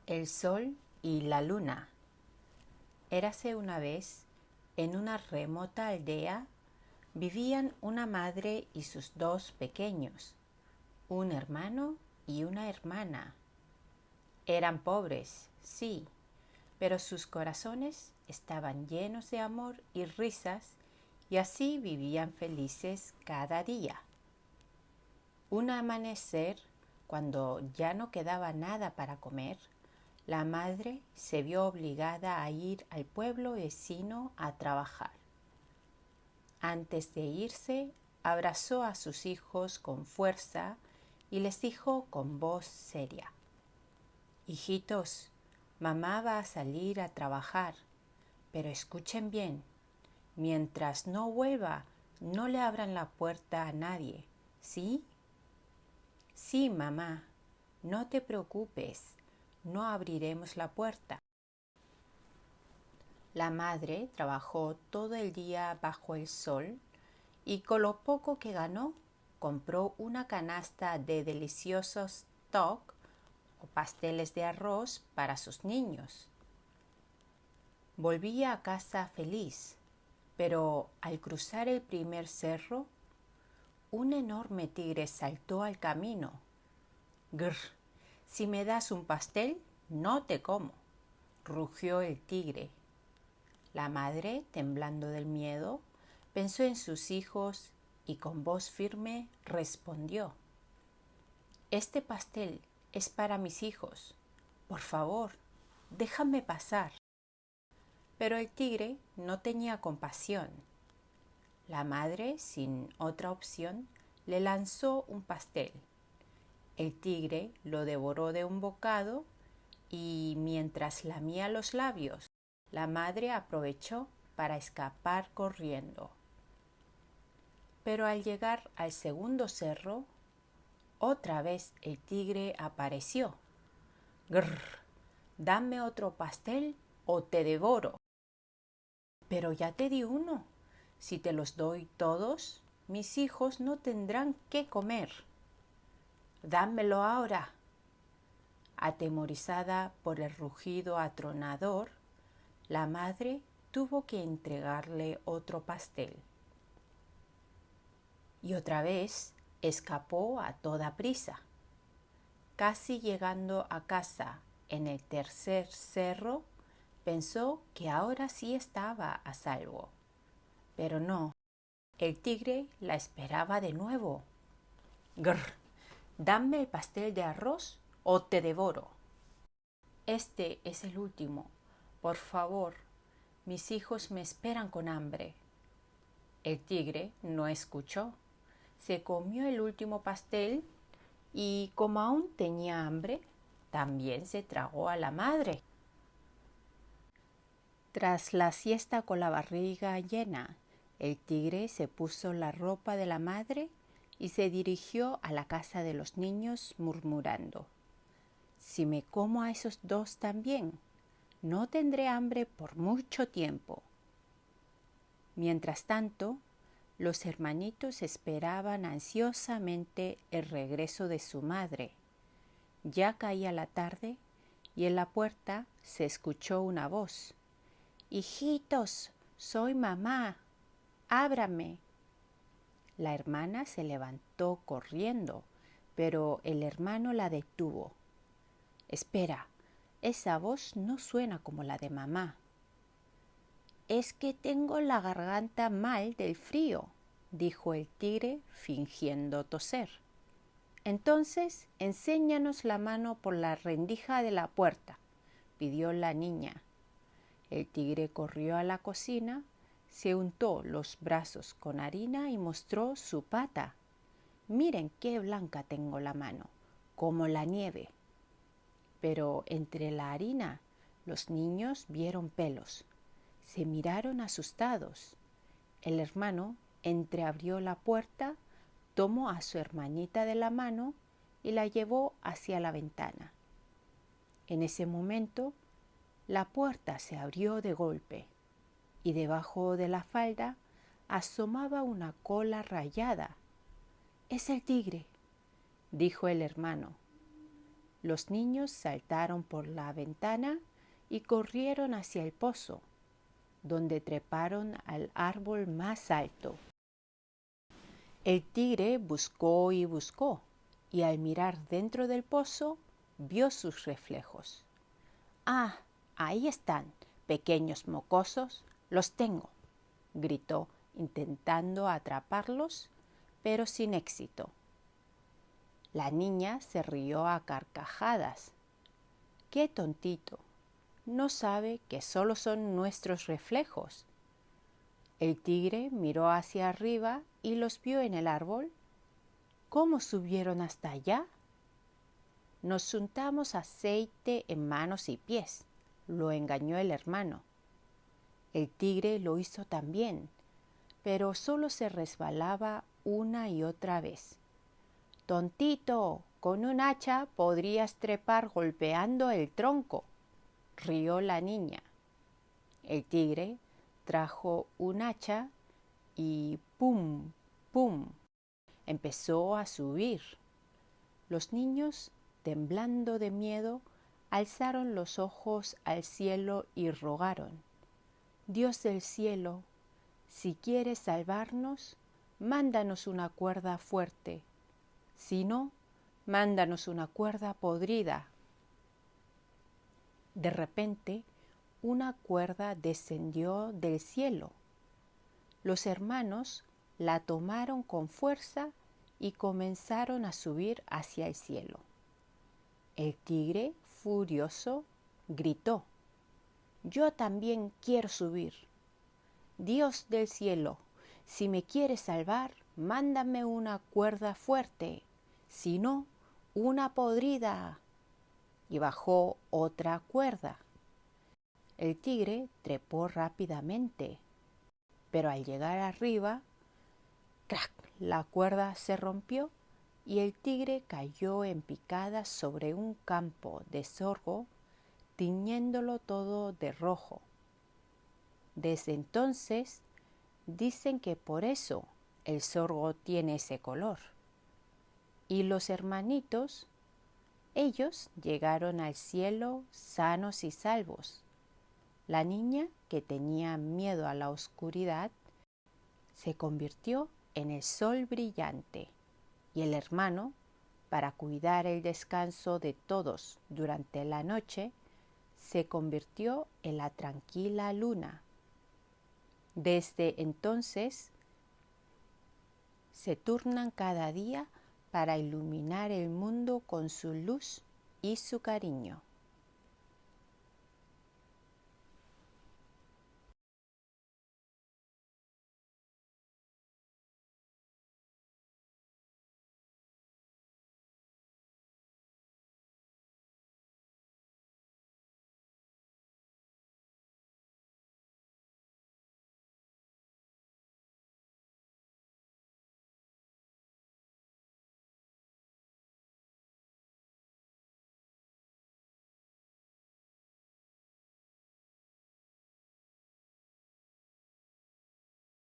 El sol y la luna. Érase una vez, en una remota aldea, vivían una madre y sus dos pequeños, un hermano y una hermana. Eran pobres, sí, pero sus corazones estaban llenos de amor y risas, y así vivían felices cada día. Un amanecer, cuando ya no quedaba nada para comer, la madre se vio obligada a ir al pueblo vecino a trabajar. Antes de irse, abrazó a sus hijos con fuerza y les dijo con voz seria: «Hijitos, mamá va a salir a trabajar, pero escuchen bien, mientras no vuelva, no le abran la puerta a nadie, ¿sí?» «Sí, mamá, no te preocupes, no abriremos la puerta». La madre trabajó todo el día bajo el sol y con lo poco que ganó compró una canasta de deliciosos toc o pasteles de arroz para sus niños. Volvía a casa feliz, pero al cruzar el primer cerro, un enorme tigre saltó al camino. «Grr, si me das un pastel, no te como», rugió el tigre. La madre, temblando del miedo, pensó en sus hijos y con voz firme respondió: «Este pastel es para mis hijos. Por favor, déjame pasar». Pero el tigre no tenía compasión. La madre, sin otra opción, le lanzó un pastel. El tigre lo devoró de un bocado y mientras lamía los labios, la madre aprovechó para escapar corriendo. Pero al llegar al segundo cerro, otra vez el tigre apareció. «Grr, dame otro pastel o te devoro». «Pero ya te di uno. Si te los doy todos, mis hijos no tendrán qué comer». «Dámelo ahora». Atemorizada por el rugido atronador, la madre tuvo que entregarle otro pastel. Y otra vez escapó a toda prisa. Casi llegando a casa en el tercer cerro, pensó que ahora sí estaba a salvo. Pero no, el tigre la esperaba de nuevo. «Grr, dame el pastel de arroz o te devoro». «Este es el último. Por favor, mis hijos me esperan con hambre». El tigre no escuchó. Se comió el último pastel y, como aún tenía hambre, también se tragó a la madre. Tras la siesta con la barriga llena, el tigre se puso la ropa de la madre y se dirigió a la casa de los niños murmurando: «Si me como a esos dos también, no tendré hambre por mucho tiempo». Mientras tanto, los hermanitos esperaban ansiosamente el regreso de su madre. Ya caía la tarde y en la puerta se escuchó una voz: «Hijitos, soy mamá, ábrame». La hermana se levantó corriendo, pero el hermano la detuvo. «Espera, esa voz no suena como la de mamá». «Es que tengo la garganta mal del frío», dijo el tigre fingiendo toser. «Entonces, enséñanos la mano por la rendija de la puerta», pidió la niña. El tigre corrió a la cocina, se untó los brazos con harina y mostró su pata. «Miren qué blanca tengo la mano, como la nieve». Pero entre la harina los niños vieron pelos. Se miraron asustados. El hermano entreabrió la puerta, tomó a su hermanita de la mano y la llevó hacia la ventana. En ese momento, la puerta se abrió de golpe y debajo de la falda asomaba una cola rayada. «Es el tigre», dijo el hermano. Los niños saltaron por la ventana y corrieron hacia el pozo, donde treparon al árbol más alto. El tigre buscó y buscó, y al mirar dentro del pozo, vio sus reflejos. ¡Ah! Ahí están, pequeños mocosos, los tengo, gritó, intentando atraparlos, pero sin éxito. La niña se rió a carcajadas. ¡Qué tontito! No sabe que solo son nuestros reflejos. El tigre miró hacia arriba y los vio en el árbol. ¿Cómo subieron hasta allá? Nos untamos aceite en manos y pies, lo engañó el hermano. El tigre lo hizo también, pero solo se resbalaba una y otra vez. Tontito, con un hacha podrías trepar golpeando el tronco, rió la niña. El tigre trajo un hacha y ¡pum! ¡Pum! Empezó a subir. Los niños, temblando de miedo, alzaron los ojos al cielo y rogaron: Dios del cielo, si quieres salvarnos, mándanos una cuerda fuerte. Si no, mándanos una cuerda podrida. De repente, una cuerda descendió del cielo. Los hermanos la tomaron con fuerza y comenzaron a subir hacia el cielo. El tigre, furioso, gritó: Yo también quiero subir. Dios del cielo, si me quieres salvar, mándame una cuerda fuerte, si no, una podrida. Y bajó otra cuerda. El tigre trepó rápidamente, pero al llegar arriba, ¡crac!, la cuerda se rompió y el tigre cayó en picada sobre un campo de sorgo, tiñéndolo todo de rojo. Desde entonces dicen que por eso el sorgo tiene ese color. Y los hermanitos, ellos llegaron al cielo sanos y salvos. La niña, que tenía miedo a la oscuridad, se convirtió en el sol brillante, y el hermano, para cuidar el descanso de todos durante la noche, se convirtió en la tranquila luna. Desde entonces se turnan cada día para iluminar el mundo con su luz y su cariño.